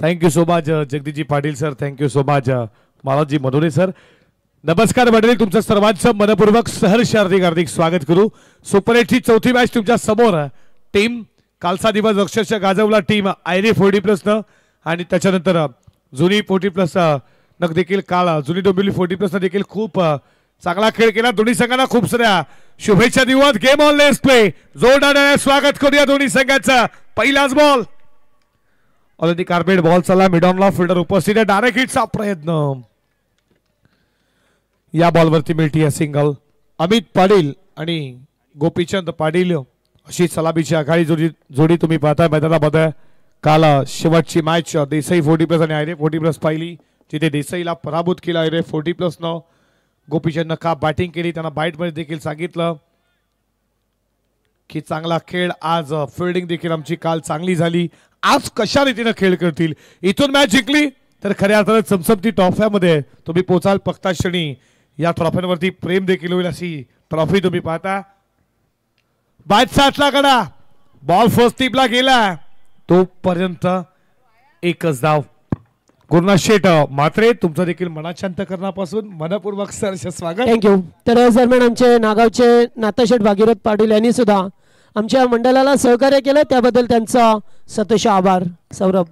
Thank you so much Jagdishji Patil sir, thank you so much Malakji Manore sir. नमस्कार मंडळी, तुमचं सर्वांचं मनपूर्वक सहर्ष हार्दिक स्वागत करू. सुपर 8ची चौथी मॅच तुमच्या समोर. टीम कालचा दिवस अक्षरशः गाजवला टीम आयरे 40+ आणि त्याच्यानंतर जुनी 40+ न देखील काल जुनी डोंबिवली 40+ देखील खूप चांगला खेळ केला. दोन्ही संघांना खूप साऱ्या शुभेच्छा देऊयात. Game on let's play. जोरदार स्वागत करूया दोन्ही संघांचं. पहिलाच बॉल ऑलरेडी कार्पेट बॉल चला मिडॉनला फिल्डर उपस्थित आहे. डायरेक्ट हिटचा प्रयत्न. या बॉलवरती मिळते सिंगल. अमित पाटील आणि गोपीचंद पाटील अशी सलामीची आघाडी जोडी तुम्ही पाहता मैदानामध्ये. काल शेवटची मॅच देसाई 40+ आणि आयरे 40+ पाहिली, जिथे देसाईला पराभूत केला आयरे 40+ न. गोपीचंदनं का बॅटिंग केली, त्यांना बाईटमध्ये देखील सांगितलं की चांगला खेळ. आज फिल्डिंग देखील आमची काल चांगली झाली. आज कशा रीतीने खेळ करतील, इथून मॅच जिंकली तर खऱ्या अर्थाने चमचमती ट्रॉफ्यामध्ये तुम्ही पोचाल. पक्ता क्षणी या ट्रॉफ्यांवरती प्रेम देखील होईल अशी ट्रॉफी तुम्ही पाहता. बॅट साठला कडा, बॉल फर्स्ट टीपला गेला, तोपर्यंत एकच धाव. गुरुनाथ शेठ मात्रे, तुमचं देखील मनाशांत करण्यापासून मनपूर्वक सहर्ष स्वागत. थँक्यू. तर याच दरम्यान आमचे नागावचे नाथाशेठ भागीरथ पाटील यांनी सुद्धा आमच्या मंडळाला सहकार्य केलं, त्याबद्दल त्यांचा सतोष आभार. सौरभ,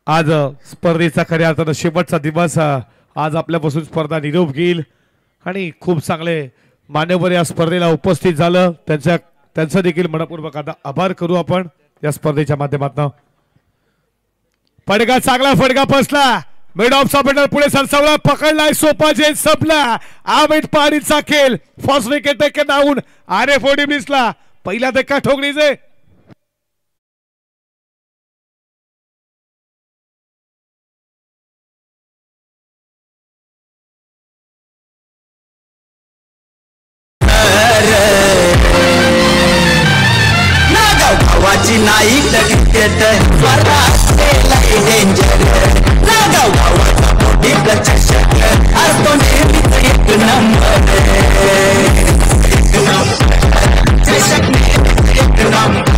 आज स्पर्धेचा खऱ्या अर्थानं शेवटचा दिवस. आज आपल्यापासून स्पर्धा निरोप घेईल आणि खूप चांगले मान्यवर या स्पर्धेला उपस्थित झालं, त्यांचा देखील मनपूर्वक आता आभार करू आपण या स्पर्धेच्या माध्यमातून. फडका चांगला फडका बसला, मिड ऑफचा बॅटर पुढे सरसावला, पकडलाय, सोपा जे संपला. अमित पाटीलचा खेळ. First wicket taken down. आरे 40+ला पहिला धक्का ठोकणीचे. नाही क्रिकेट डेंजर नागाव गावाचा मोठी चषक असतो नेहमीच एक नंबर. चषक नेहमीच एक नंबर.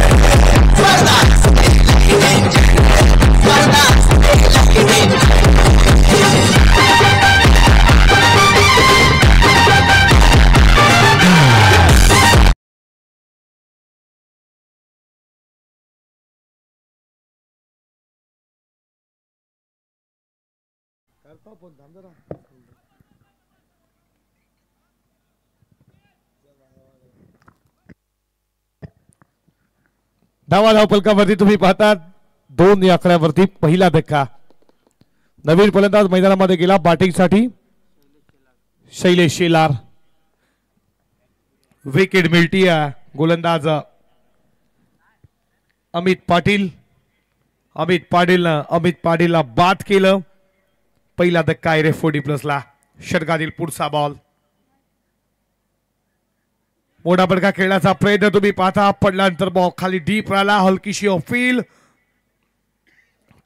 धावा फलकावरती तुम्ही पाहता 2 या आकड्यावरती पहिला धक्का. नवीन फलंदाज मैदानामध्ये गेला बॅटिंगसाठी शैलेश शेलार. विकेट मिळती गोलंदाज अमित पाटील. अमित पाटीलला बाद केलं. पहिला धक्का आयरे 40+ला. षटकातील पुढचा बॉल. मोठा फटका खेळण्याचा प्रयत्न तुम्ही पाहता. पडल्यानंतर बॉल खाली डीप राहिला, हलकीशी ऑफ फील्ड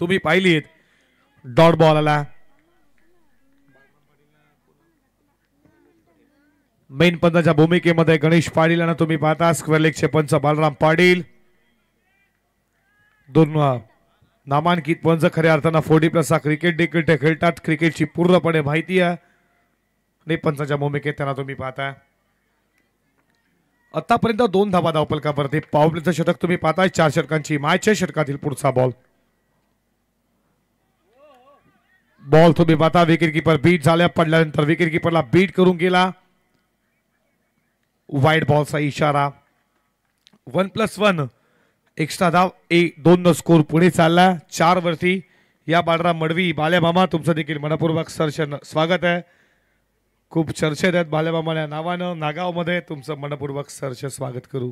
तुम्ही पाहिलीत. डॉट बॉल आला. मेन पंचाच्या भूमिकेमध्ये गणेश पाटील यांना तुम्ही पाहता. स्क्वेअर लेगचे पंच बालराम पाटील. 2 नामांकित पंच खऱ्या अर्थानं 40+चा क्रिकेट देखील खेळतात. क्रिकेटची पूर्णपणे माहिती आहे आणि पंचाच्या भूमिकेत त्यांना तुम्ही पाहता. आतापर्यंत 2 धावा धावफलकावरती. पॉवरप्लेचं षटक तुम्ही पाहताय. 4 षटकांची मॅच आहे. षटकातील पुढचा बॉल. बॉल तुम्ही पाहता. विकेट किपर बीट झाल्या. पडल्यानंतर विकेट किपरला बीट करून गेला. वाईड बॉलचा इशारा. 1+1 एक्स्ट्रा धाव. 2 स्कोर पुढे चालला 4 वरती. या बाळरा मडवी बाल्या मामा, तुमचं देखील मनपूर्वक सहर्ष स्वागत आहे. खूप चर्चेत आहेत बाल्या मामा या नावानं. नागावमध्ये तुमचं मनपूर्वक सहर्ष स्वागत करू.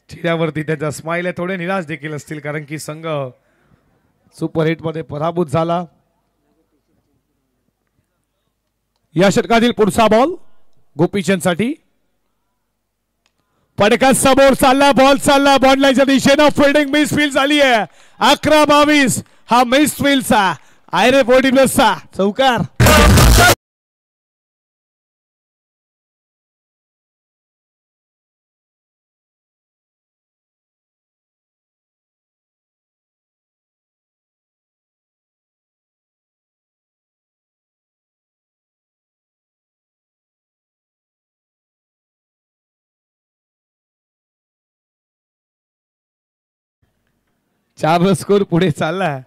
चेहऱ्यावरती त्याचा स्माइल आहे. थोडे निराश देखील असतील कारण की संघ सुपर 8 मध्ये पराभूत झाला. या षटकातील पुढचा बॉल गोपीचंद साठी. फडका समोर चालला, बॉल चालला बॉल लाईनच्या दिशेनं. फिल्डिंग मिस फील्ड झाली आहे. 11-22 हा मिस फील्डचा आयरे 40+चा चौकार. 4 स्कोर पुढे चालला.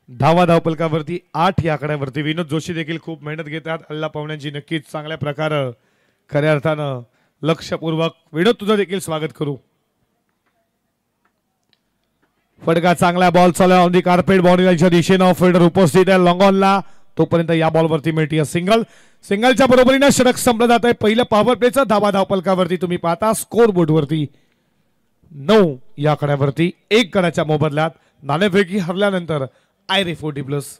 धावा धावपलकावरती 8 या आकड्यावरती. विनोद जोशी देखील खूप मेहनत घेतात. अल्ला पाहुण्यांची नक्कीच चांगल्या प्रकारे खऱ्या अर्थानं लक्षपूर्वक. विनोद तुझं देखील स्वागत करू. फटका चांगला बॉल चालू ऑन दी कार्पेट बाउंड्रीच्या दिशेनं फिल्डर उपस्थित आहे लॉंग ऑनला. तोपर्यंत या बॉलवरती मिळते सिंगल. सिंगलच्या बरोबरीनं षटक संपलं जात आहे. पहिलं पॉवर प्लेचं धावा धावपलकावरती तुम्ही पाहता स्कोर बोर्डवरती 9 या आकड्यावरती 1 गडाच्या मोबदल्यात नाणेफेकी हरल्यानंतर आयरे 40+.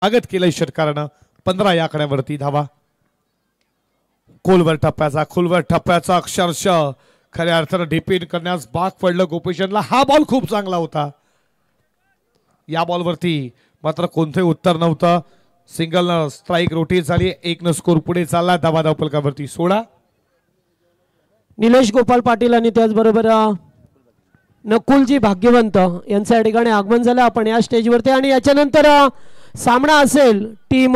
स्वागत केलंय षटकारानं. 15 या आकड्यावरती धावा. खोलवर टप्प्याचा अक्षरशः खऱ्या अर्थानं डिपेंड करण्यास भाग पडलं गोपीचंदला. हा बॉल खूप चांगला होता. या बॉलवरती मात्र कोणतंही उत्तर नव्हतं. सिंगल स्ट्राईक रोटेट झाली. 1 स्कोर पुढे चालला. धावा धावपलकावरती 16. निलेश गोपाल पाटील आणि त्याचबरोबर नकुलजी भाग्यवंत यांचं या ठिकाणी आगमन झालं. आपण या स्टेजवरती आणि याच्यानंतर सामना असेल टीम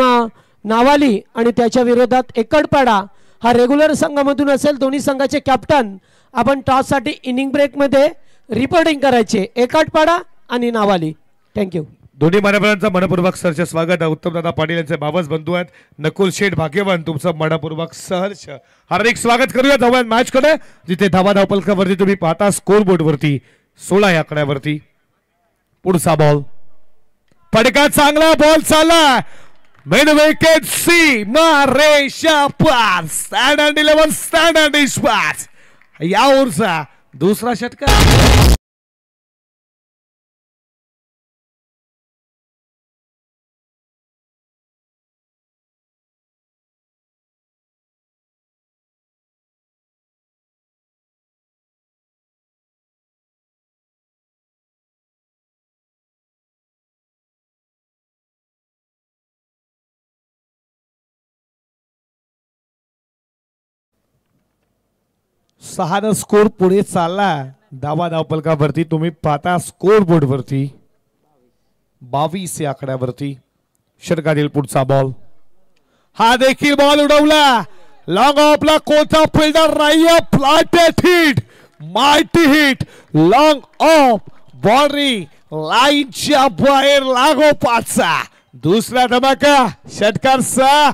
नावाली आणि त्याच्या विरोधात एकडपाडा. हा रेग्युलर संघामधून असेल. दोन्ही संघाचे कॅप्टन आपण टॉससाठी इनिंग ब्रेकमध्ये रिपोर्टिंग करायचे. एकडपाडा आणि नावाली. थँक्यू. दोन्ही मान्यवरांचं मनपूर्वक सहर्ष स्वागत. उत्तमदादा पाटील यांचे बाबाच बंधू आहेत. नकुल शेठ भाग्यवान तुमचं मनपूर्वक सहर्ष हार्दिक स्वागत करूया धावा मॅच कडे, जिथे धावा धावपलकावरती तुम्ही पाहता स्कोर बोर्ड वरती 16 या आकड्यावरती. पुढचा बॉल. फटका चांगला बॉल चालला. मेन विकेट सी मारेशा पार. Stand and 11 stand and pass. या ओव्हरचा दुसरा षटकार. सहा स्कोर पुढे चालला. धावा धावपलकावरती तुम्ही पाहता स्कोर बोर्ड वरती 22 या आकड्यावरती. षटकातील पुढचा बॉल. हा देखील बॉल उडवला. लॉंग ऑफला कोणता फिल्डर नाही. Planted hit. Mighty hit. Long of boundary लाईनच्या बाहेर लागोपाठचा दुसरा धमाका षटकारचा.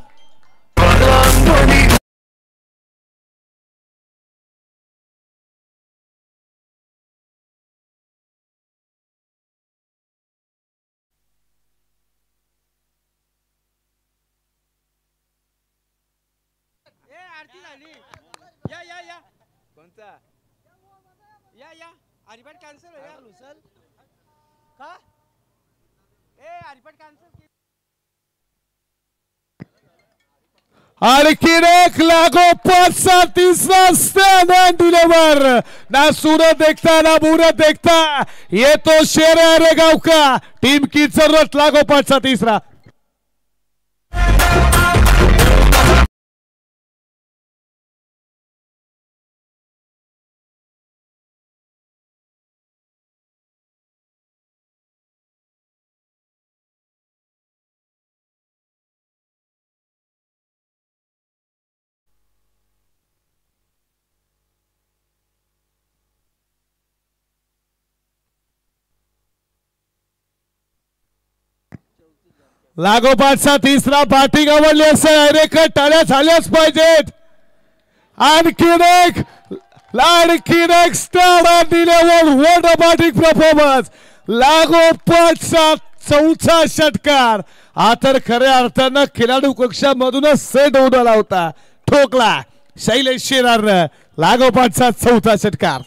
आरती झाली या या या कोणता या या हरिपाठ कॅन्सल हो या उचल का ए हरिपाठ कॅन्सल आणखीन एक लागोपाठचा तिसरा स्टँड अँड डिलिव्हर ना सूरत देखता ना मुहूर्त देखता ये तो शेर है रे गाव का टीम की जरूरत लागोपाठचा तिसरा लागोपाठचा तिसरा बॅटिंग आवडली असेल डायरेक्ट टाळ्या झाल्याच पाहिजेत आणखीन एक star deliver what a batting performance लागोपाठचा चौथा षटकार हा तर खऱ्या अर्थानं खेळाडू कक्षामधूनच सेट होऊन आला होता ठोकला शैलेश शेलारनं लागोपाठचा चौथा षटकार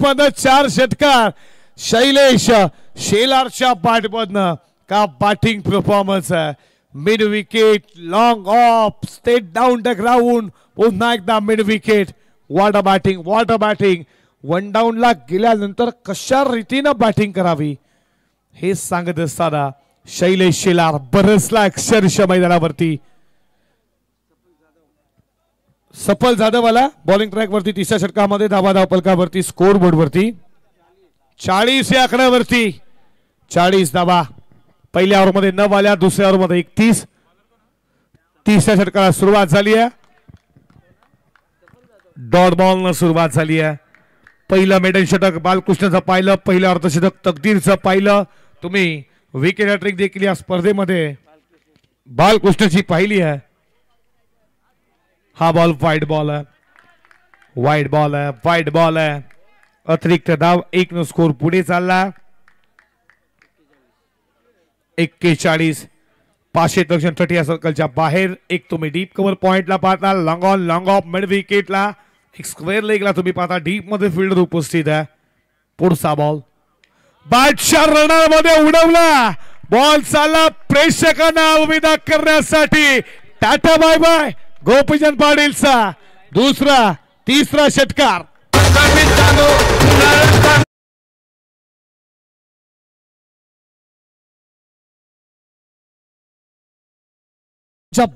मध्ये 4 षटकार शैलेश शेलारच्या बॅटमधनं का batting performance mid wicket long of state down the ground पुन्हा एकदा mid wicket what a batting one down ला गेल्यानंतर कशा रीतीनं बॅटिंग करावी हे सांगत असताना शैलेश शेलार बरसला अक्षरशः मैदानावरती सफल जाधवला बॉलिंग ट्रॅक वरती तिसऱ्या षटकामध्ये धावा फलकावरती स्कोर बोर्ड वरती 40 या आकड्यावरती 40 धावा पहिल्या ओव्हरमध्ये 9 आल्या दुसऱ्या ओव्हरमध्ये 31 तिसऱ्या षटकाला सुरुवात झाली आहे डॉट बॉल न सुरुवात झाली आहे पहिलं मेडन षटक बालकृष्णचं पाहिलं पहिलं अर्धशतक तकदीरचं पाहिलं तुम्ही विकेट हॅट्रिक देखील या स्पर्धेमध्ये बालकृष्णची पाहिली आहे हा बॉल वाईड बॉल आहे अतिरिक्त धाव 1 न स्कोर पुढे चालला 41 500 दक्षिण तटी या सर्कलच्या बाहेर एक तुम्ही डीप कव्हर पॉइंटला पाहता long on long off mid विकेटला एक स्क्वेअर लेगला तुम्ही पाहता डीप मध्ये फिल्डर उपस्थित आहे पुढचा बॉल बॅटच्या रनर मध्ये उडवला बॉल चालला प्रेक्षकांना अलविदा करण्यासाठी टाटा बाय बाय गोपीचंद पाटीलचा दुसरा तिसरा षटकार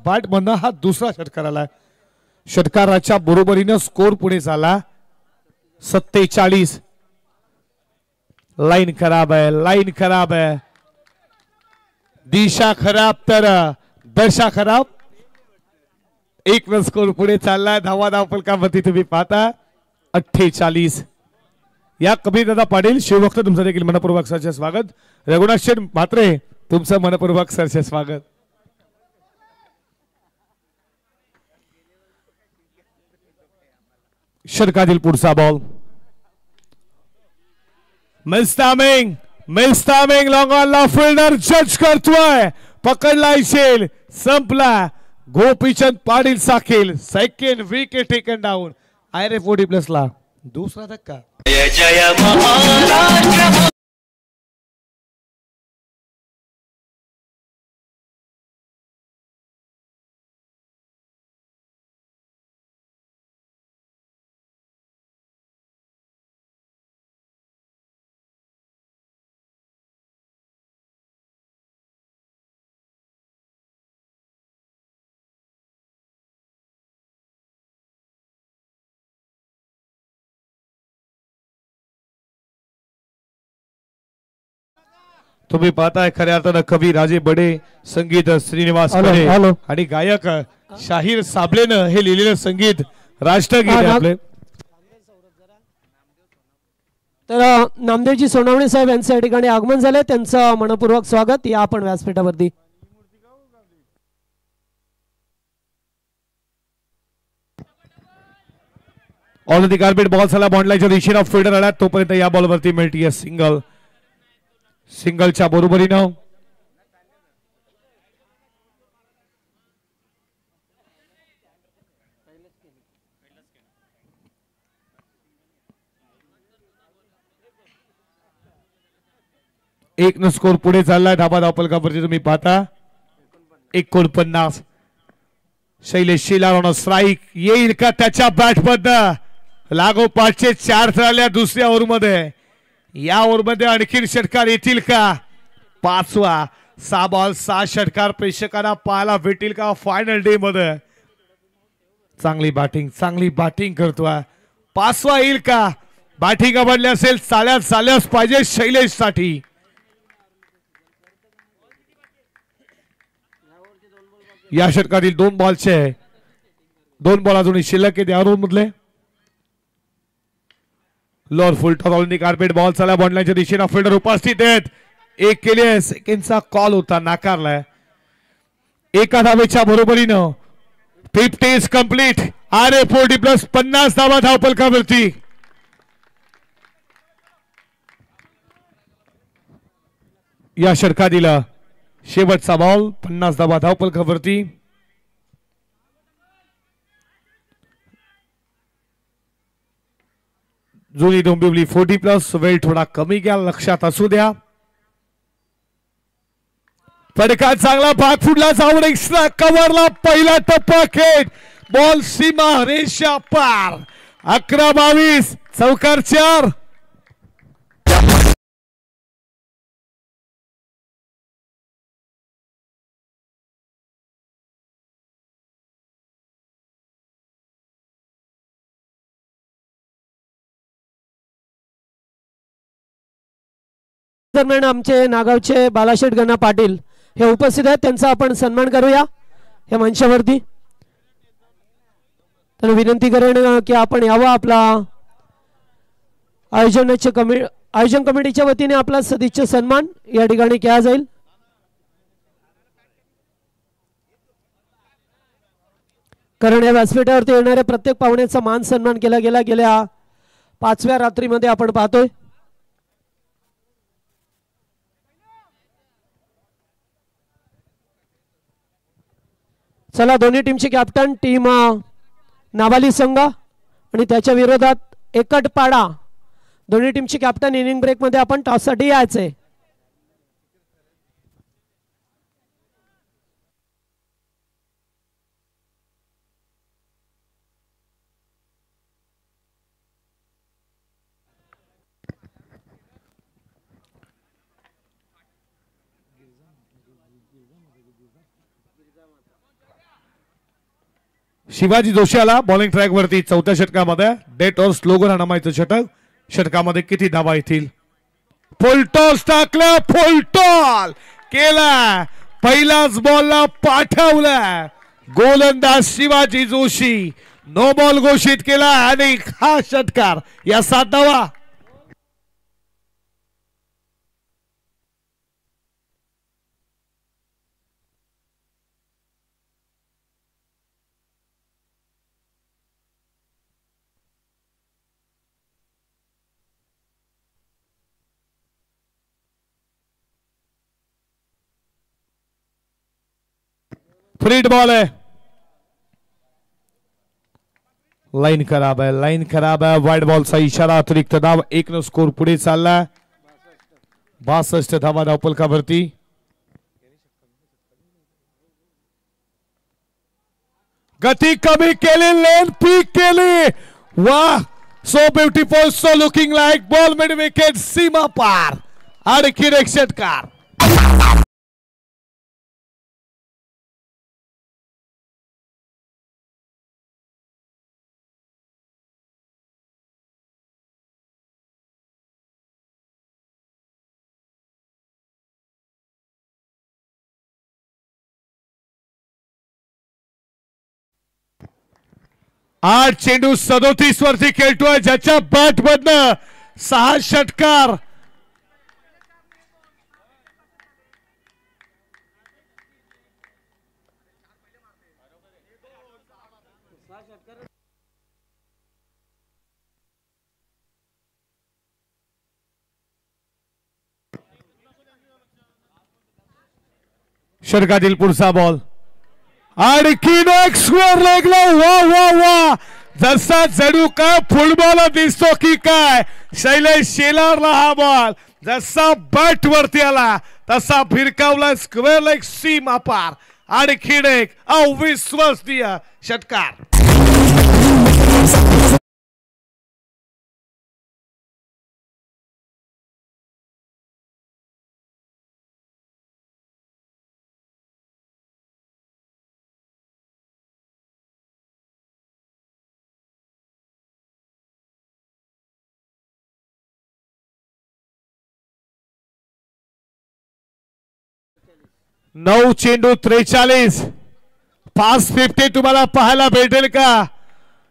बॅट मधनं हा दुसरा षटकार आला षटकाराच्या बरोबरीनं स्कोर पुढे झाला 47 लाईन खराब आहे दिशा खराब तर दशा खराब 1 न स्कोर पुढे चाललाय धाव फलकावरती तुम्ही पाहता 48 या कबीरदादा पाटील शिवभक्त तुमचं देखील मनपूर्वक सरचे स्वागत रघुनाथ शेठ म्हात्रे तुमचं मनपूर्वक सरचे स्वागत षटकातील पुढचा बॉल मिस्टामिंग लॉंग ऑन ला फिल्डर जज करतोय पकडला शेल संपला गोपीचंद पाटील साखील सेकंड विकेट टेकन डाऊन आयरे 40+ ला दुसरा धक्का जय महाराज तुम्ही पाहताय खऱ्या अर्थानं कवी राजे बडे, संगीत श्रीनिवास हॅलो, बडे हॅलो. आणि गायक शाहीर साबलेनं हे लिहिलेलं संगीत राष्ट्रगीत आहे आपले. तर नामदेवजी सोनावणे साहेब यांचं या ठिकाणी आगमन झालंय, त्यांचं मनपूर्वक स्वागत. या आपण व्यासपीठावरती. ऑन द कार्पेट बॉल झाला बॉन्ड लाईनच्या दिशेनं फिल्डर आला तोपर्यंत या बॉलवरती मिळतीये सिंगल. सिंगलच्या बरोबरीनं एक न स्कोर पुढे चाललाय. धाबा धावपलकावरती तुम्ही पाहता 49. शैलेश शिलार स्ट्राईक येईल का त्याच्या बॅट मधनं. लागोपाठचे 4 झाल्या दुसऱ्या ओव्हरमध्ये. या ओव्हरमध्ये आणखीन षटकार येतील का. 5वा 6 बॉल 6 षटकार प्रेक्षकांना पाहायला भेटेल का फायनल डे मध्ये. चांगली बॅटिंग करतोय. 5वा येईल का. बॅटिंग आवडली असेल चाल्याच पाहिजे शैलेश साठी. या षटकातील 2 बॉलचे 2 बॉल अजूनही शिल्लक आहेत या ओव्हर मधले. लोअर फुल टॉस कार्पेट बॉल चालला बॉन्ड लाईनच्या दिशेनं फिल्डर उपस्थित आहेत. एक केले सेकंडचा कॉल होता नाकारलाय. एका धावेच्या बरोबरीनं 50 इज कंप्लीट. आरे 40+ 50 धावा धावपलकावरती. या षटकातील शेवटचा बॉल 50 धावा धावपलकावरती. जुनी डोंबिवली 40+. वेळ थोडा कमी घ्या लक्षात असू द्या. फटका चांगला भाग फुडला जाऊन एक्स्ट्रा कव्हरला पहिला टप्पा खेळ. बॉल सीमा रेषा पार. 11-22 चौकार 4. दरम्यान आमचे नागावचे बालाशेठ गणा पाटील हे उपस्थित आहेत, त्यांचा आपण सन्मान करूया या मंचावरती. तर विनंती करेन की आपण यावं. आपला आयोजन कमिटीच्या वतीने आपला सदिच्छा सन्मान या ठिकाणी केला जाईल. कारण या व्यासपीठावरती येणाऱ्या प्रत्येक पाहुण्याचा मान सन्मान केला गेला. गेल्या 5व्या रात्रीमध्ये आपण पाहतोय. चला दोन्ही टीमचे कॅप्टन टीम नावाली संघ आणि त्याच्या विरोधात एकटपाडा. दोन्ही टीमचे कॅप्टन इनिंग ब्रेक मध्ये आपण टॉससाठी यायचे. शिवाजी जोशी आला बॉलिंग ट्रॅक वरती 4थ्या षटकामध्ये. डेट और स्लोगन हा नामाचं षटक. षटकामध्ये किती धावा येतील. फुल टॉस टाकला. फुल टॉल केला. पहिलाच बॉलला पाठवला. गोलंदाज शिवाजी जोशी नो बॉल घोषित केला आणि हा षटकार या 7 धावा. फ्रीड बॉल है. लाइन खराब है. वाइड बॉल चा इशारा. अतिरिक्त धाव. 1 न स्कोर पुढे चालला. 62 धावा धावपलकावरती. गती कमी केली. लेन पीक केली. वाह so beautiful. So looking like ball mid wicket सीमा पार. आणखी एक षटकार. 8 चेंडू 37 वरती खेळतोय, ज्याच्या बॅट मधनं 6 षटकार. षटकातील पुढचा बॉल आणखीन एक स्क्वेअर लेगला. वा वा वा, जसा जणू काय फुटबॉल दिसतो की काय. शैलेश शेलारला हा बॉल जसा बॅट वरती आला तसा भिरकावला स्क्वेअर लेग सीमा पार. आणखीन एक अविश्वसनीय षटकार. नऊ चेंडू 43. 550 तुम्हाला पाहायला भेटेल का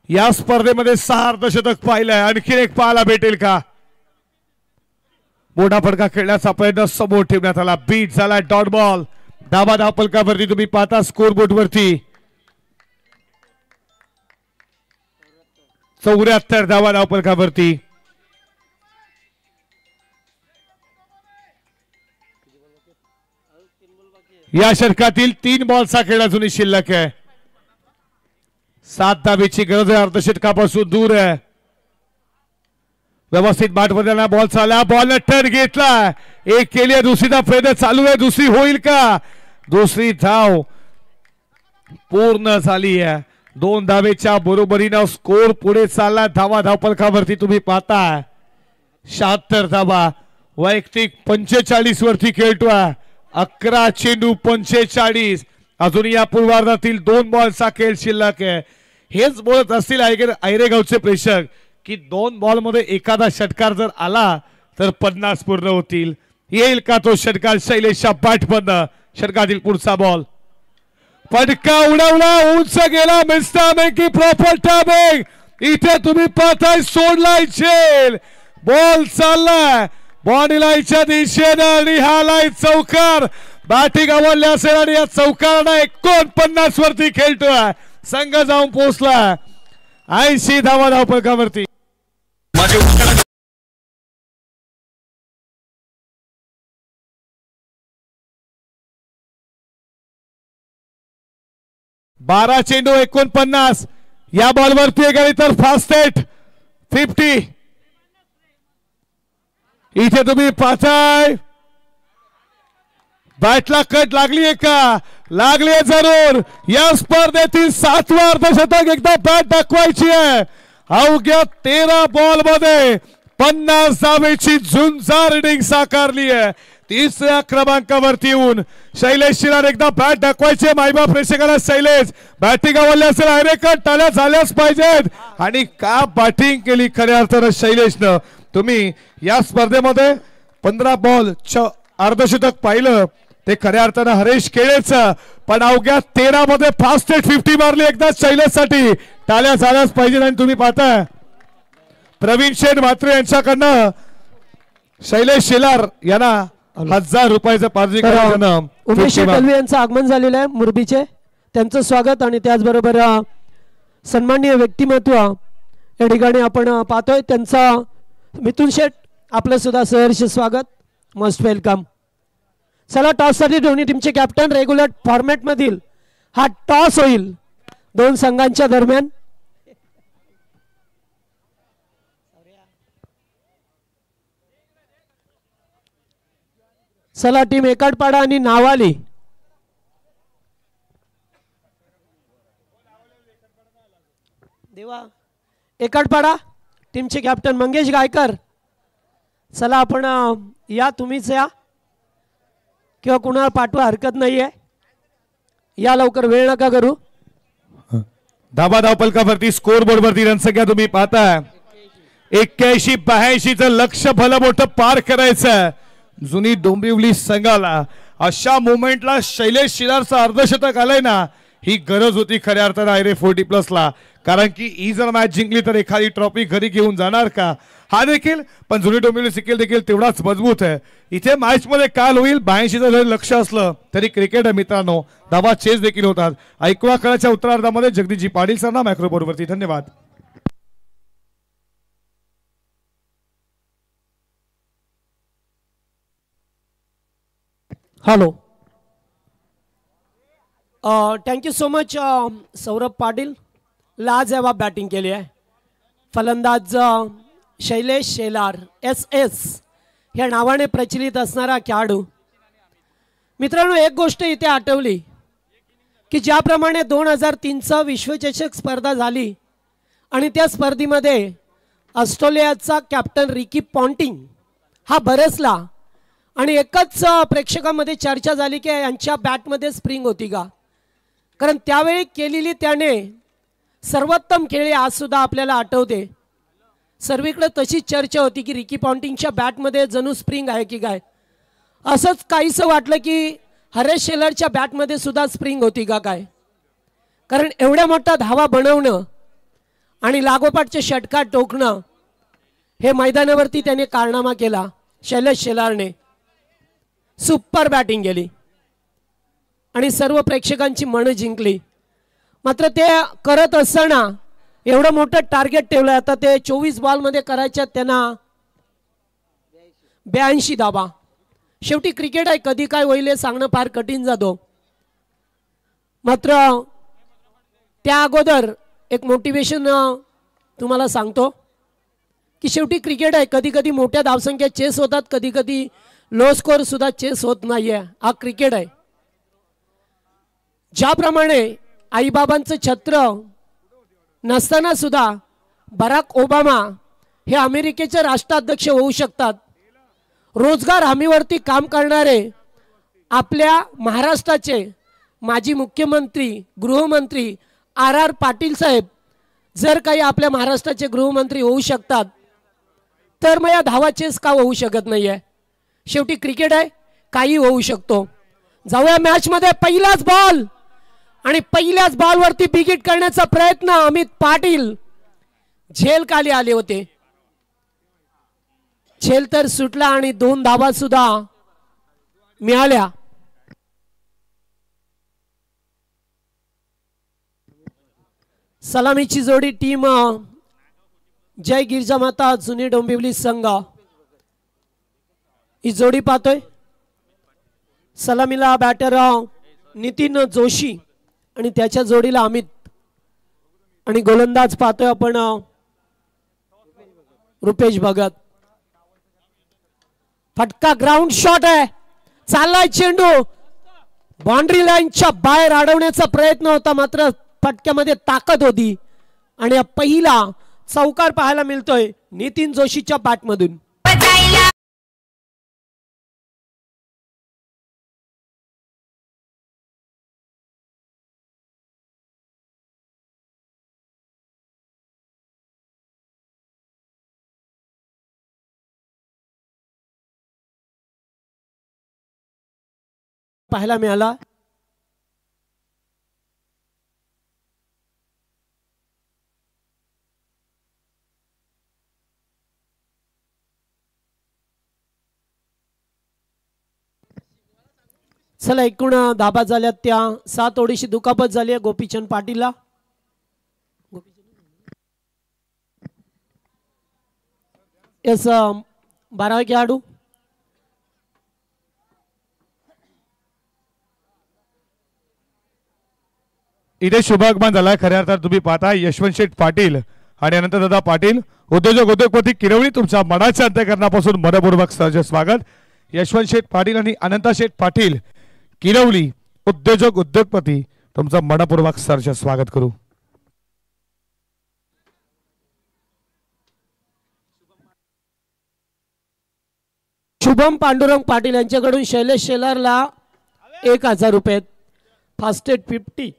या स्पर्धेमध्ये? 6 अर्धशतक पाहिलंय, आणखीन एक पाहायला भेटेल का? मोठा फटका खेळण्याचा प्रयत्न समोर ठेवण्यात आला, बीट झाला डॉट बॉल. धाबा धाव फलकावरती तुम्ही पाहता स्कोर बोर्ड वरती 74 धावा धाव फलकावरती. या षटकातील 3 बॉलचा खेळ अजूनही शिल्लक आहे. 7 धावेची गरज आहे, अर्धशतकापासून दूर आहे. व्यवस्थित बाट बदलला, बॉल चालला, बॉल टर्न घेतला, एक केली, दुसरीचा प्रयत्न चालू आहे, दुसरी होईल का? दुसरी धाव पूर्ण झाली आहे. 2 धावेच्या बरोबरीनं स्कोर पुढे चालला. धावा धाव फलकावरती तुम्ही पाहता 76 धावा, वैयक्तिक 45 वरती खेळतोय. 11 चेंडू 45. अजून या पूर्वार्धातील 2 बॉलचा खेळ शिल्लक आहे. हेच बोलत असतील आयरेगावचे प्रेक्षक की 2 बॉल मध्ये एखादा षटकार जर आला तर 50 पूर्ण होतील. येईल का तो षटकार? शैलेशच्या बॅटमधनं षटकातील पुढचा बॉल, फटका उडवला, उंच गेला, मिस्टर की प्रॉपर टॅबिंग. इथे तुम्ही पाहताय सोडलाय झेल, बॉल चाललाय बॉडी लाईनच्या दिशेनं आणि हा लाईन चौकार. बॅटिंग आवडली असेल आणि या चौकारानं 49 वरती खेळतोय. संघ जाऊन पोहोचला 80 धावा धाव फलकावरती. 12 चेंडू 49. या बॉलवरती गेली तर फास्ट सेट 50. इथे तुम्ही पाहताय बॅटला कट लागलीये का? लागलीये जरूर. या स्पर्धेतील 7वा अर्धशतक एकदा बॅट दाखवायची आहे. अवघ्या 13 बॉल मध्ये 50 धावेची झुंजार इनिंग साकारली आहे. 3ऱ्या क्रमांकावरती येऊन शैलेश शिलार एकदा बॅट दाखवायचे. मायबा प्रेक्षकांना शैलेश बॅटिंग आवडली असेल, आयरेकर टाळ्या झाल्याच पाहिजेत. आणि का बॅटिंग केली खऱ्या अर्थानं शैलेशनं. तुम्ही या स्पर्धेमध्ये 15 बॉल अर्धशतक पाहिलं ते खऱ्या अर्थानं हरेश केळेचं, पण अवघ्या 13 मध्ये फास्ट सेट 50 मारली एकदा शैलेशसाठी. टाळ्या झाल्याच पाहिजे. आणि तुम्ही पाहताय प्रवीण शेठ म्हात्रे यांच्याकडनं शैलेश शेलार यांना 1000 रुपयाचं पारितोषिक. उमेश कलवे यांचं आगमन झालेलं आहे मुरबीचे, त्यांचं स्वागत. आणि त्याचबरोबर सन्माननीय व्यक्तिमत्व या ठिकाणी आपण पाहतोय त्यांचा मिथुन शेठ, आपलं सुद्धा सहर्ष स्वागत, मोस्ट वेलकम. चला टॉस साठी दोन्ही टीमचे कॅप्टन. रेग्युलर फॉर्मॅट मधील हा टॉस होईल 2 संघांच्या दरम्यान. चला टीम एकाडपाडा आणि नावाली. देवा एकाडपाडा टीमचे कॅप्टन मंगेश गायकर. चला आपण या, तुम्हीच या किंवा कुणाला पाठवा, हरकत नाहीये. या लवकर, वेळ नका करू. धाबा धाव फलकावरती स्कोर बोर्ड वरती रणसंख्या तुम्ही पाहताय 81-82 चं लक्ष भलं मोठं पार करायचं जुनी डोंबिवली संघाला. अशा मोमेंटला शैलेश शिलारचं अर्धशतक आलंय ना, ही गरज होती खऱ्या अर्थानं आयरे 40+ ला. कारण की ही जर मॅच जिंकली तर एखादी ट्रॉफी घरी घेऊन जाणार का हा देखील, पण जुनी डोंबिवली सिक्कील देखील तेवढाच मजबूत आहे. इथे मॅच मध्ये काल होईल 82 जरी लक्ष असलं तरी क्रिकेट आहे मित्रांनो, धावा चेस देखील होतात. ऐकूया खेळाच्या उत्तरार्धामध्ये जगदीशजी पाटील सरना मॅक्रो बोर्डवरती. धन्यवाद. Hello, thank you so much Saurabh Patil. लाजवाब बॅटिंग केली आहे. फलंदाज शैलेश शेलार SS ह्या नावाने प्रचलित असणारा खेळाडू. मित्रांनो, एक गोष्ट इथे आठवली की ज्याप्रमाणे 2003चा विश्वचषक स्पर्धा झाली आणि त्या स्पर्धेमध्ये ऑस्ट्रेलियाचा कॅप्टन रिकी पॉन्टिंग हा बरसला आणि एकच प्रेक्षकांमध्ये चर्चा झाली की यांच्या बॅटमध्ये स्प्रिंग होती का, कारण त्यावेळी केलेली त्याने सर्वोत्तम खेळी आजसुद्धा आपल्याला आठवते. सर्वीकडे तशी चर्चा होती की रिकी पॉन्टिंगच्या बॅटमध्ये जणू स्प्रिंग आहे की काय. असंच काहीसं वाटलं की हरेश शेलरच्या बॅटमध्ये सुद्धा स्प्रिंग होती का काय, कारण एवढ्या मोठा धावा बनवणं आणि लागोपाठचे षटकार टोकणं हे मैदानावरती त्याने कारनामा केला. शैलेश शेलारने सुपर बॅटिंग केली आणि सर्व प्रेक्षकांची मनं जिंकली. मात्र ते करत असताना एवढं मोठं टार्गेट ठेवलं. आता ते 24 बॉलमध्ये करायच्या त्यांना 82 धावा. शेवटी क्रिकेट आहे, कधी काय होईल हे सांगणं फार कठीण जातो. मात्र त्या अगोदर एक मोटिवेशन तुम्हाला सांगतो की शेवटी क्रिकेट आहे, कधी कधी मोठ्या धावसंख्या चेस होतात, कधी कधी लो स्कोअर सुद्धा चेस होत नाहीये. हा क्रिकेट आहे. ज्याप्रमाणे आईबाबांचं छत्र नसताना सुद्धा बराक ओबामा हे अमेरिकेचे राष्ट्राध्यक्ष होऊ शकतात. रोजगार हमीवरती काम करणारे आपल्या महाराष्ट्राचे माजी मुख्यमंत्री गृहमंत्री RR पाटील साहेब जर काही आपल्या महाराष्ट्राचे गृहमंत्री होऊ शकतात तर मग या धावा चेस का होऊ शकत नाहीये. शेवटी क्रिकेट आहे, काही होऊ शकतो. जाऊया मॅच मध्ये. पहिलाच बॉल आणि पहिल्याच बॉलवरती बिगिट करण्याचा प्रयत्न. अमित पाटील झेल खाली आले होते. झेल तर सुटला आणि 2 धावा सुद्धा मिळाल्या. सलामीची जोडी टीम जय गिरिजामाता जुनी डोंबिवली संघ ही जोडी पाहतोय. सलामीला बॅटर नितीन जोशी आणि त्याच्या जोडीला अमित आणि गोलंदाज पाहतोय आपण रुपेश भगत. फटका ग्राउंड शॉट आहे. चाललाय चेंडू बाउंड्री लाईनच्या बाहेर अडवण्याचा प्रयत्न होता, मात्र फटक्यामध्ये ताकद होती आणि पहिला चौकार पाहायला मिळतोय नितीन जोशीच्या बॅटमधून. पाहायला मिळाला. चला, एकूण धाबा झाल्यात त्या 7 ओढीशी दुखापत झाली आहे गोपीचंद पाटीलला. यस 12 खेळाडू. इथे शुभागमन झालाय. खऱ्या अर्थात तुम्ही पाहता यशवंत शेठ पाटील आणि अनंतदादा पाटील उद्योजपती किरवली, तुमच्या मनाच्या अंतःकरणापासून मनपूर्वक सहर्ष स्वागत. यशवंत शेठ पाटील आणि अनंता शेठ पाटील किरवली उद्योजपती, तुमचं मनपूर्वक सहर्ष स्वागत करू. शुभम पांडुरंग पाटील यांच्याकडून शैलेश शेलारला 1000 रुपये. फास्टेड 50.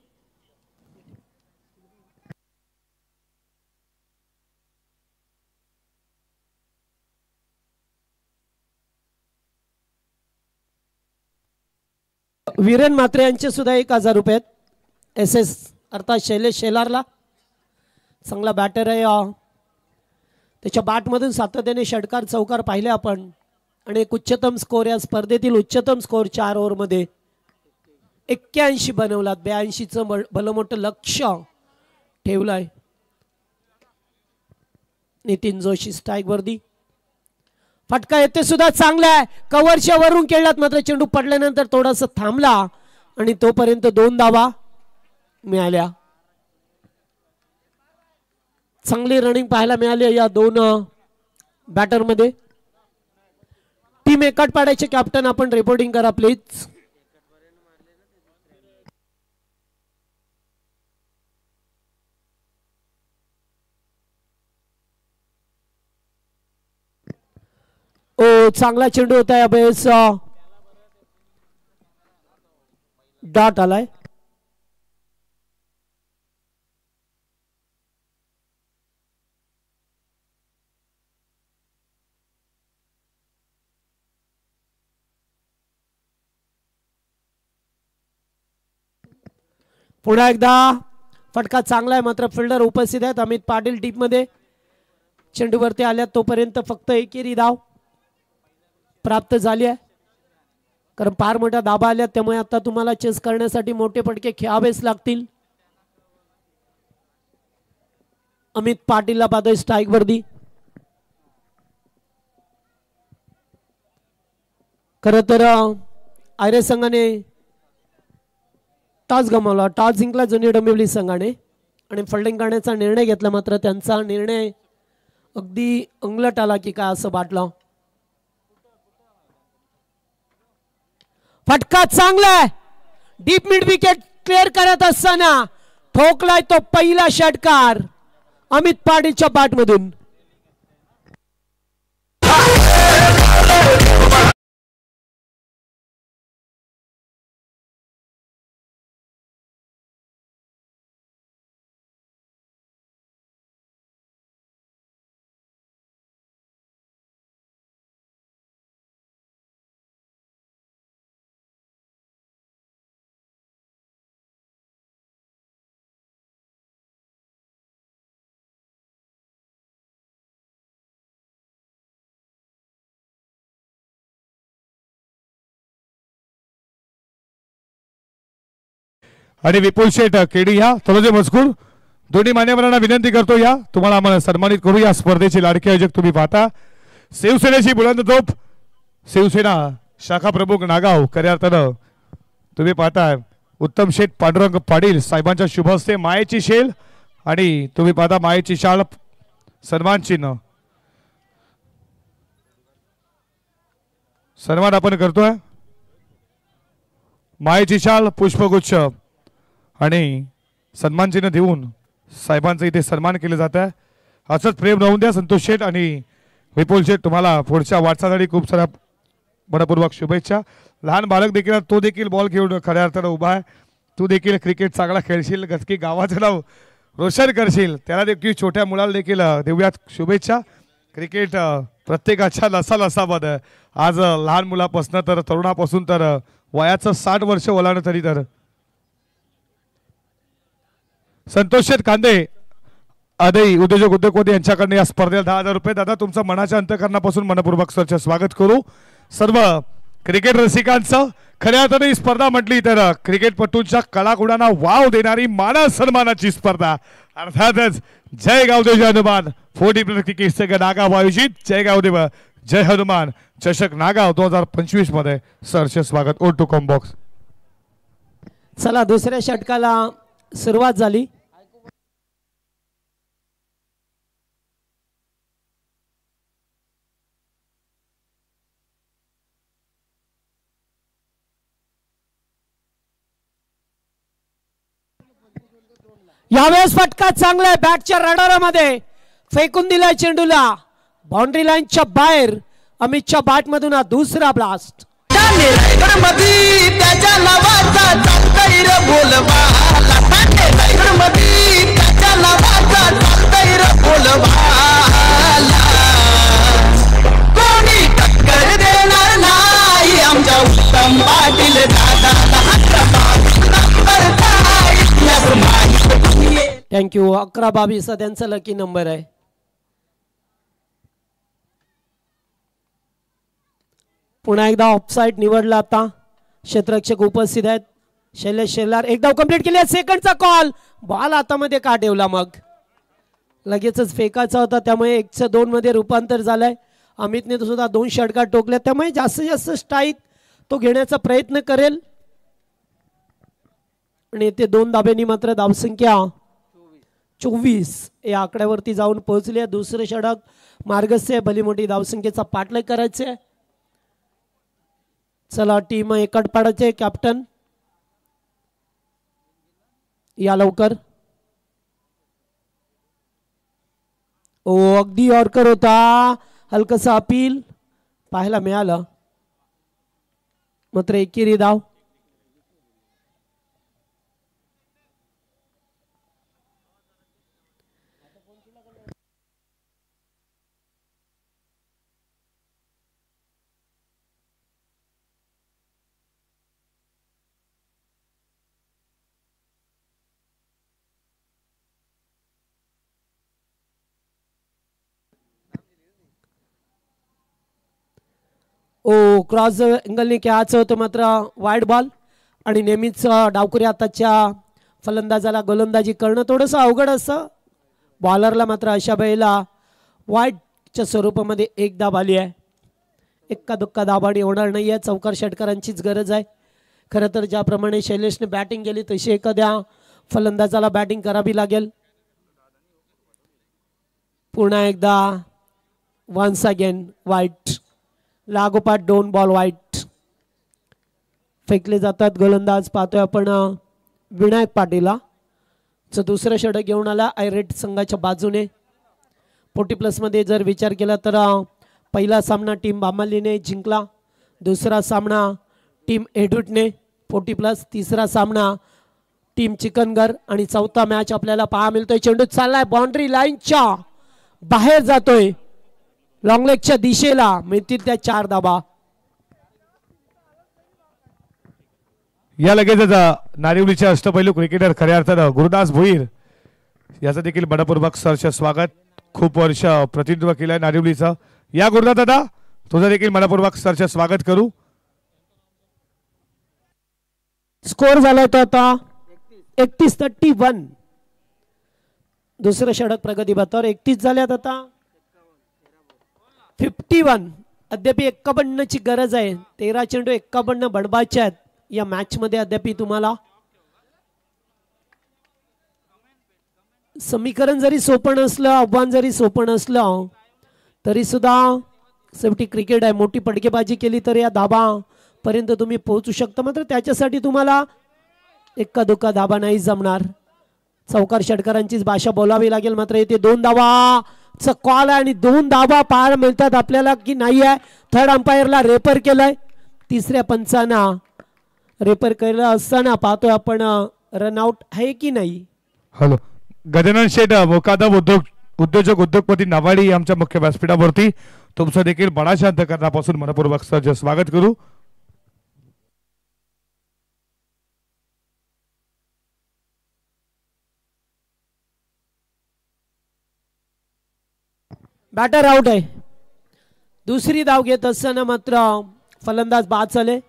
वीरेन म्हात्रे यांचे सुद्धा 1000 रुपये. SS अर्थात शैलेश शेलारला. चांगला बॅटर आहे. त्याच्या बॅटमधून सातत्याने षटकार चौकार पाहिले आपण आणि एक उच्चतम स्कोर या स्पर्धेतील उच्चतम स्कोर 4 ओव्हरमध्ये 81 बनवलात. 82चं भलं मोठं लक्ष ठेवलंय. नितीन जोशी स्ट्राईक वरती. फटका येते सुद्धा चांगला आहे. कव्हरच्या वरून खेळलात मात्र चेंडू पडल्यानंतर थोडासा थांबला आणि तोपर्यंत 2 धावा मिळाल्या. चांगली रनिंग पाहायला मिळाली या 2 बॅटरमध्ये. टीम एकटपाड्याचे कॅप्टन आपण रिपोर्टिंग करा प्लीज. ओ चांगला चेंडू होता या बेस. डॉट आलाय. पुन्हा एकदा फटका चांगला आहे मात्र फिल्डर उपस्थित आहेत. अमित पाटील टीम मध्ये चेंडूवरती आल्यात तोपर्यंत फक्त एकेरी धाव प्राप्त झाली आहे. कारण फार मोठ्या धाबा आल्यात त्यामुळे आता तुम्हाला चेस करण्यासाठी मोठे फटके खेळावेच लागतील. अमित पाटीलला पाहतोय स्ट्राईक वरती. खर तर आयरे संघाने टॉस गमावला. टॉस जिंकला जुनी डोंबिवली संघाने आणि फिल्डिंग करण्याचा निर्णय घेतला मात्र त्यांचा निर्णय अगदी अंगलट आला की काय असं वाटलं. फटका चांगला आहे. डीप मिड विकेट क्लिअर करत असताना ठोकलाय तो पहिला षटकार अमित पाटीलच्या बॅटमधून. आणि विपुल शेठ केडी या थोडे मजकूर दोन्ही मान्यवरांना विनंती करतो या तुम्हाला आम्हाला सन्मानित करू. या स्पर्धेचे लाडके आयोजक तुम्ही पाहता शिवसेनेची बुलंद तोफ शिवसेना शाखा प्रमुख नागाव खऱ्या अर्थानं तुम्ही पाहताय उत्तम शेठ पांडुरंग पाटील साहेबांच्या शुभ हस्ते मायेची शेल आणि तुम्ही पाहता मायेची शाल सन्मान चिन्ह सन्मान आपण करतोय. मायेची शाल पुष्पगुच्छ आणि सन्मान चिन्ह देऊन साहेबांचं इथे सन्मान केलं जात आहे. असंच प्रेम राहून द्या संतोष शेठ आणि विपुल शेठ. तुम्हाला पुढच्या वाटचालीसाठी खूप साऱ्या मनपूर्वक शुभेच्छा. लहान बालक देखील तो देखील बॉल घेऊन खऱ्या अर्थानं उभा आहे. तू देखील क्रिकेट चांगला खेळशील गचकी गावाचं नाव रोशन करशील त्याला देखील छोट्या मुलाला देखील देऊयात शुभेच्छा. क्रिकेट प्रत्येकाच्या लसालसामध्ये आज लहान मुलापासून तर तरुणापासून तर वयाचं 60 वर्ष ओलांडलं तरी तर संतोष शेठ कांदे आदई उद्योजक उद्योगपती यांच्याकडनं या स्पर्धेला 10,000 रुपये. दादा तुमचं मनाच्या अंतःकरणापासून मनपूर्वक सरचे स्वागत करू. सर्व क्रिकेट रसिकांचं खऱ्या अर्थाने ही स्पर्धा म्हटली तर क्रिकेटपटूंच्या कलागुणांना वाव देणारी मान सन्मानाची स्पर्धा अर्थातच जय गावदेव जय हनुमान 40 क्रिकेट नागाव आयोजित जय गावदेव जय हनुमान चषक नागाव 2025 मध्ये सरचे स्वागत. Over to comm box. चला दुसऱ्या षटकाला सुरुवात झाली. यावेळेस फटका चांगला आहे. बॅटच्या रडारामध्ये फेकून दिलाय चेंडूला बाउंड्री लाईनच्या बाहेर. अमितच्या बॅट मधून हा दुसरा ब्लास्ट. त्याच्या नावाचा चालतैर बोलबाला त्याच्या नावाचा चालतैर बोलबाला कोणी टक्कर देणार नाही आमच्या उत्तम पाटील दादाला. थँक्यू. 11-22 त्यांचा लकी नंबर आहे. पुन्हा एकदा ऑफसाईड निवडला. आता क्षेत्ररक्षक उपस्थित आहेत. शैलेश शेलार एक धाव कंप्लीट केली. सेकंडचा कॉल. बॉल हातामध्ये का ठेवला मग? लगेचच फेकायचा होता त्यामुळे 1-2 मध्ये रूपांतर झालंय. अमितने सुद्धा 2 षटकार टोकल्या त्यामुळे जास्तीत जास्त स्ट्राईक तो घेण्याचा प्रयत्न करेल. आणि ते 2 धाब्यांनी मात्र धावसंख्या 24 या आकड्यावरती जाऊन पोहोचले. दुसरे षटक मार्गस्थ भली मोठी धावसंख्येचा पाठलाग करायचे. चला टीम एकट पाडायचे. कॅप्टन या लवकर. ओ अगदी यॉर्कर होता. हलकसा अपील पाहायला मिळालं मात्र एकेरी धाव. ओ क्रॉस अँगलने खेळायचं होतं मात्र वाईड बॉल. आणि नेहमीच डावखुरी हाताच्या फलंदाजाला गोलंदाजी करणं थोडंसं अवघड असतं. बॉलरला मात्र अशा वेळेला वाईडच्या स्वरूपामध्ये एक धाब आली आहे. एक्का दुक्का धाबाने होणार नाही आहे. चौकार षटकारांचीच गरज आहे. खरं तर ज्याप्रमाणे शैलेशने बॅटिंग केली तशी एखाद्या फलंदाजाला बॅटिंग करावी लागेल. पुन्हा एकदा वन्स अगेन वाईट. लागोपाठ 2 बॉल वाईट फेकले जातात. गोलंदाज पाहतोय आपण विनायक पाटीला च दुसरं षटक घेऊन आला आयरेट संघाच्या बाजूने. 40+ मध्ये जर विचार केला तर पहिला सामना टीम बामालीने जिंकला. दुसरा सामना टीम एडविटने 40+. तिसरा सामना टीम चिकनगर. आणि चौथा मॅच आपल्याला पाहा मिळतोय. चेंडू चाललाय बाउंड्री लाईनच्या बाहेर जातोय. लॉंगलेगच्या दिशेला मिळतील त्या 4 धाबा. या लगेचच नारिवलीचे अष्टपैलू क्रिकेटर खऱ्या अर्थानं गुरुदास भोईर याचं देखील मनपूर्वक सहर्ष स्वागत. खूप वर्ष प्रतिनिधित्व केलंय नारिवलीचं. या गुरुदास दादा तुझं देखील मनपूर्वक सहर्ष स्वागत करू. स्कोर झालाय तो आता 31-31. दुसरं षटक प्रगतीपथावर 31 झाल्यात आता 51. अद्याप 51ची गरज आहे. 13 चेंडू 51 बनवायचे आहेत या मॅच मध्ये. अद्याप तुम्हाला समीकरण जरी सोपं नसलं, आव्हान जरी सोपं नसलं तरी सुद्धा शेवटी क्रिकेट आहे. मोठी पडकेबाजी केली तर या धाबा पर्यंत तुम्ही पोहोचू शकता. मात्र त्याच्यासाठी तुम्हाला एक्का दुक्का धाबा नाही जमणार. चौकार षटकारांचीच भाषा बोलावी लागेल. मात्र येथे 2 धावाचा कॉल आहे आणि 2 धाबा पाहायला मिळतात आपल्याला की नाही आहे. थर्ड अंपायरला रेफर केलंय. तिसऱ्या पंचांना रेफर केलं असताना पाहतोय आपण रनआउट आहे की नाही. हॅलो गजानन शेठ मोकादम उद्योजक उद्योगपती नावाडी आमच्या मुख्य व्यासपीठावरती तुमचं देखील मनाच्या अंतःकरणापासून मनपूर्वक सहर्ष स्वागत करू. बॅटर आउट आहे. दुसरी धाव घेत असताना मात्र फलंदाज बाद झाले.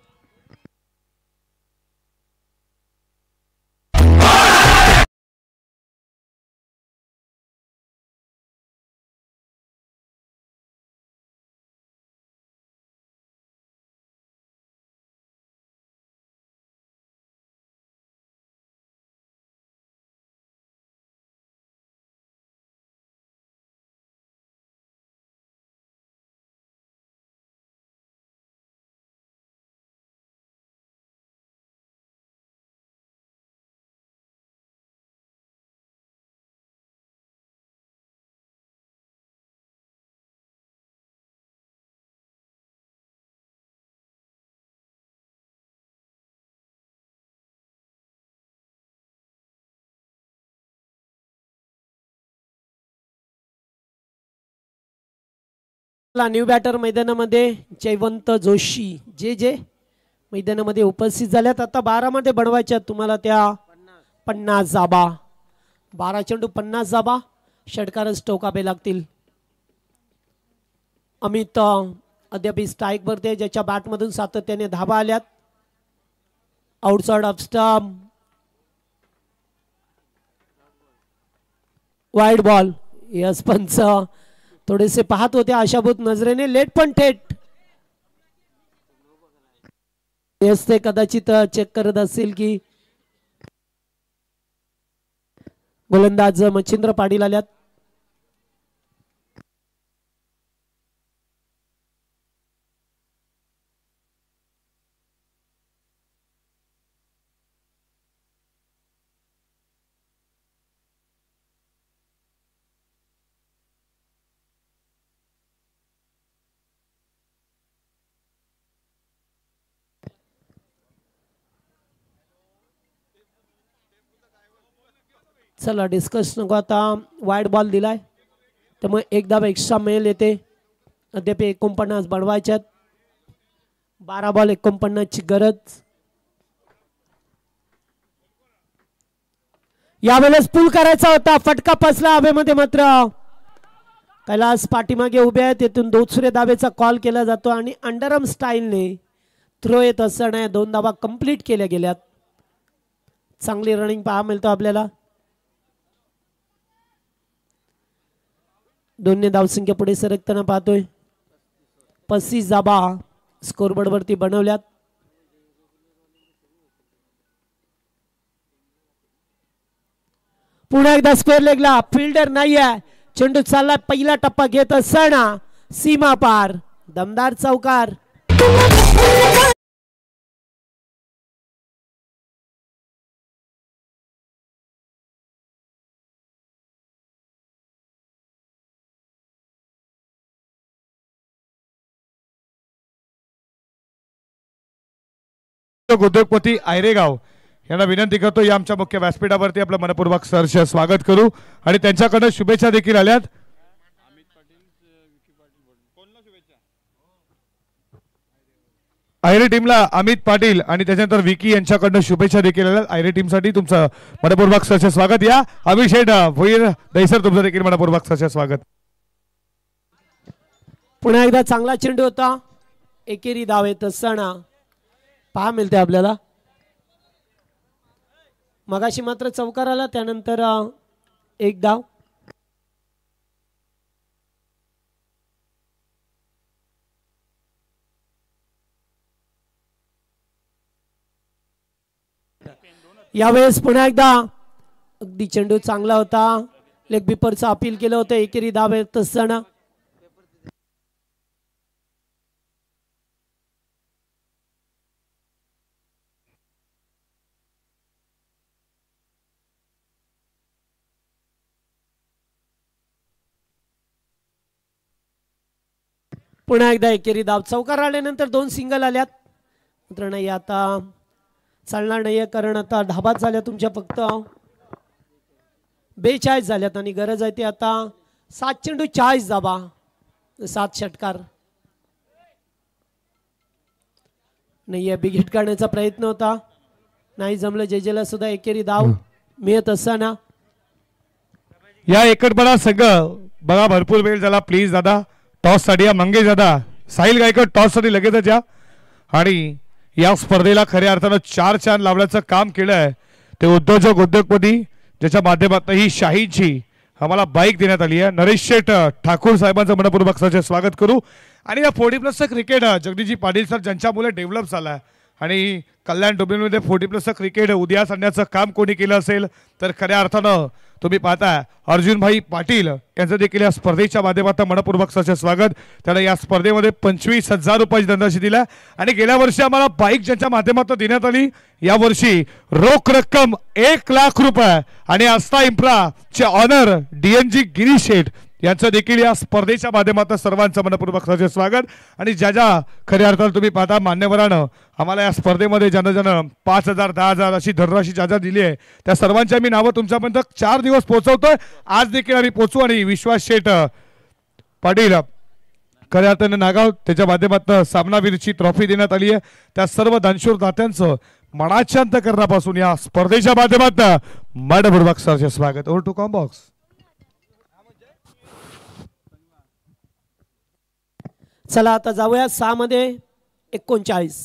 न्यू बॅटर मैदानामध्ये जयवंत जोशी जे मैदानामध्ये उपस्थित झाल्यात. आता 12 मध्ये बनवायच्या तुम्हाला त्या 50 जाबा. 12 चेंडू 50 धाबा. षटकारच टोकावे लागतील. अमित अद्याप स्ट्राईक वरती, ज्याच्या बॅटमधून सातत्याने धाबा आल्यात. Outside off stump, wide ball. Yes पंच थोडेसे पाहत होते आशाभूत नजरेने. लेट पण थेट. यस ते कदाचित चेक करत असतील की गोलंदाज मच्छिंद्र पाटील आल्यात. चला डिस्कस नको आता. वाईड बॉल दिलाय त्यामुळे एक धाव एक्स्ट्रा मिळेल येते. अद्याप 49 बनवायच्यात. 12 बॉल 49 ची गरज. यावेळेस पूल करायचा होता. फटका पसला हवेमध्ये. मात्र कैलास पाठीमागे उभे आहेत. येथून दुसरे धावेचा कॉल केला जातो आणि अंडरआर्म स्टाईलने थ्रो येत असताना 2 धावा कंप्लीट केल्या गेल्यात. चांगली रनिंग पाहा मिळतो आपल्याला. दोन्ही धावसंख्या पुढे सरकताना पाहतोय. 35 धाबा स्कोरबोर्ड वरती बनवल्यात. पुन्हा एकदा स्क्वेअर लेगला फिल्डर नाही आहे. चेंडू चालला. पहिला टप्पा घेत असताना सीमा पार. दमदार चौकार. उद्योगपती आयरेगाव यांना विनंती करतो या आमच्या मुख्य व्यासपीठावरती आपलं मनपूर्वक सहर्ष स्वागत करू आणि त्यांच्याकडे शुभेच्छा देखील आल्यात. आयरे टीमला अमित पाटील आणि त्याच्यानंतर विकी यांच्याकडनं शुभेच्छा देखील आल्यात. आयरे टीमसाठी तुमचं मनपूर्वक सहर्ष स्वागत. या अभिषेक भोईर दैसर तुमचं देखील मनपूर्वक सहर्ष स्वागत. पुन्हा एकदा चांगला चेंडू होता. एकेरी धाव येत असताना पहा मिळते आपल्याला. मगाशी मात्र चौकार आला. त्यानंतर एक धाव. यावेळेस पुन्हा एकदा अगदी चेंडू चांगला होता. लेग बिपरचं अपील केलं होतं. एकेरी धाव येत असताना पुन्हा एकदा एकेरी धाव. चौकार आल्यानंतर 2 सिंगल आल्यात. मात्र नाही आता चालणार नाहीये कारण आता धाबाच झाल्या तुमच्या फक्त 42 झाल्यात आणि गरज आहे ती आता 7 चेंडू 40 धाबा 7 षटकार. नाहीये बिघिट काढण्याचा प्रयत्न होता. नाही जमलं. जेजेला सुद्धा एकेरी धाव मिळत असताना या एकटपणा संघ बघा भरपूर वेळ झाला. प्लीज दादा टॉस साठी या मंगेश दादा साहिल गायकवाड टॉस साठी लगेचच या. आणि या स्पर्धेला खऱ्या अर्थानं 4 चांद लावण्याचं काम केलं आहे ते उद्योगपती ज्याच्या माध्यमातून ही शाहीची आम्हाला बाईक देण्यात आली आहे. नरेश शेठ ठाकूर साहेबांचं मनपूर्वक सहर्ष स्वागत करू. आणि या 40+ क्रिकेट जगदीशजी पाटील सर ज्यांच्यामुळे डेव्हलप झाला आहे आणि कल्याण डोंबिवलीमध्ये 40+ क्रिकेट उदयास आणण्याचं काम कोणी केलं असेल तर खऱ्या अर्थानं तुम्ही पाहताय अर्जुनभाई पाटील यांचं देखील या स्पर्धेच्या माध्यमातून मनपूर्वक सहर्ष स्वागत. त्याला या स्पर्धेमध्ये 25,000 रुपयाची धनराशी दिला आणि गेल्या वर्षी आम्हाला बाईक ज्यांच्या माध्यमातून देण्यात आली यावर्षी रोख रक्कम 1 लाख रुपये आणि आस्था इम्प्राचे ऑनर DNG गिरीश शेठ यांचं देखील या स्पर्धेच्या माध्यमातून सर्वांचं मनपूर्वक सहर्ष स्वागत. आणि ज्या ज्या खऱ्या अर्थानं तुम्ही पाहता मान्यवरानं आम्हाला या स्पर्धेमध्ये ज्यानं 5,000 10,000 अशी धनराशी ज्या दिली आहे त्या सर्वांची आम्ही नावं तुमच्यापर्यंत 4 दिवस पोहोचवतोय. आज देखील आम्ही पोहोचू. आणि विश्वास शेठ पाटील खऱ्या अर्थानं नागाव त्याच्या माध्यमातून सामनावीरची ट्रॉफी देण्यात आली आहे. त्या सर्व दानशूर दात्यांचं मनाच्या अंतःकरणापासून या स्पर्धेच्या माध्यमातून मनपूर्वक सहर्ष स्वागत. Over to comm box. चला आता जाऊया 6 मध्ये 39.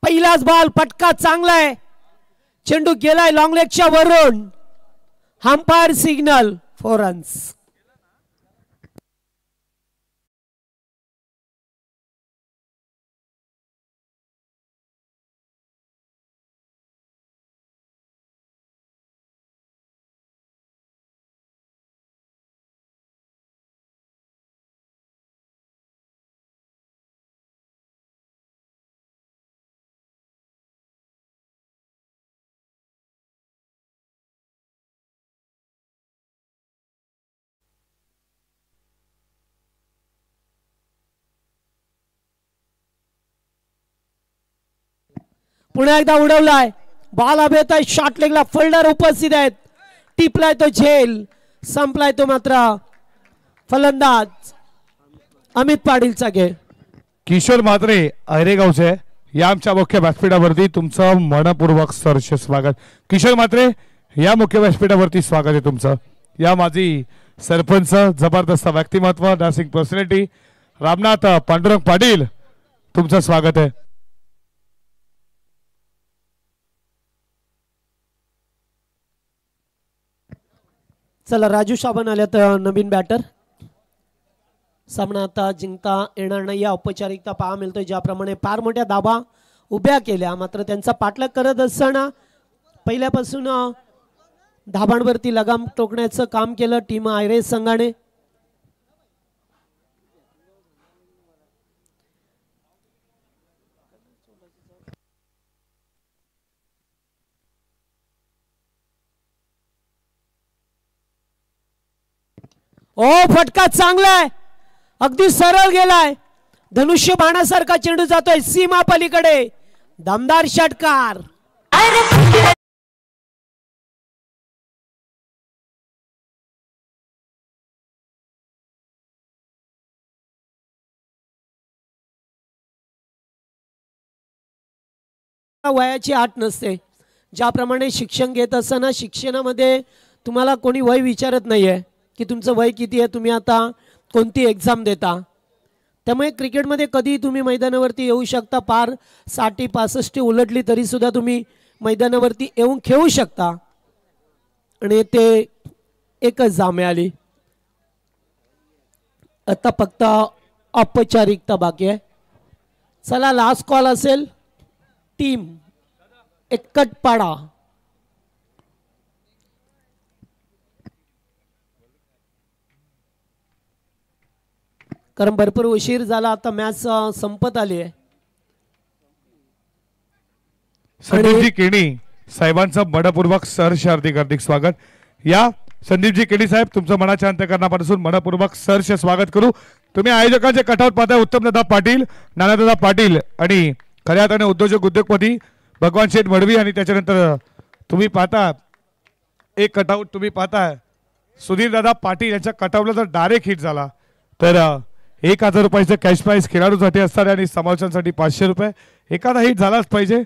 पहिलाच बॉल पटका चांगला आहे. चेंडू गेलाय लॉंग लेगच्या वरून. Umpire signal 4 runs. पुन्हा एकदा उडवलाय बॉल अभेत आहे. शॉर्ट लेगला फोल्डर उपस्थित आहेत. टिपलाय तो झेल. संपलाय तो मात्र फलंदाज अमित पाटीलचा खेळ. किशोर म्हात्रे अहिरेगावचे या आमच्या मुख्य व्यासपीठावरती तुमचं मनपूर्वक सहर्ष स्वागत. किशोर म्हात्रे या मुख्य व्यासपीठावरती स्वागत आहे तुमचं. या माजी सरपंच जबरदस्त व्यक्तिमत्व डान्सिंग पर्सनॅलिटी रामनाथ पांडुरंग पाटील तुमचं स्वागत आहे. चला राजू साबण आल्या तर नवीन बॅटर. सामना आता जिंकता येणार नाही या औपचारिकता पहा मिळतोय. ज्याप्रमाणे फार मोठ्या धाबा उभ्या केल्या मात्र त्यांचा पाठलाग करत असताना पहिल्यापासून धाबांवरती लगाम टोकण्याचं काम केलं टीम आयरे संघाने. ओ फटका चांगलाय. अगदी सरळ गेलाय. धनुष्य बाणासारखा चेंडू जातोय सीमा पलीकडे. दमदार षटकार. वयाची आट नसते. ज्याप्रमाणे शिक्षण घेत असताना शिक्षणामध्ये तुम्हाला कोणी वय विचारत नाहीये की तुमचं वय किती आहे, तुम्ही आता कोणती एक्झाम देता. त्यामुळे क्रिकेटमध्ये कधी तुम्ही मैदानावरती येऊ शकता. पार 60-65 उलटली तरी सुद्धा तुम्ही मैदानावरती येऊन खेळू शकता. आणि ते एकच जामे आली. आता फक्त औपचारिकता बाकी आहे. चला लास्ट कॉल असेल. टीम एकटपाडा कारण भरपूर उशीर झाला. आता मॅच संपत आली आहे. संदीपजी केणी साहेबांचं मनपूर्वक सहर्ष हार्दिक स्वागत. या संदीपजी केणी साहेब तुमचं मनाच्या अंतःकरणापासून मनपूर्वक सहर्ष स्वागत करू. तुम्ही आयोजकांचे कटआउट पाहताय. उत्तमदादा पाटील, नानादादा पाटील आणि खऱ्या अर्थाने उद्योजपती भगवान शेठ मडवी आणि त्याच्यानंतर तुम्ही पाहता एक कटआउट तुम्ही पाहताय सुधीर दादा पाटील यांच्या कटआउटला जर डायरेक्ट हिट झाला तर 1000 रुपयाचं कॅश प्राइज खेळाडूसाठी असतात आणि समालोचनासाठी 500 रुपये. एखादा हिट झालाच पाहिजे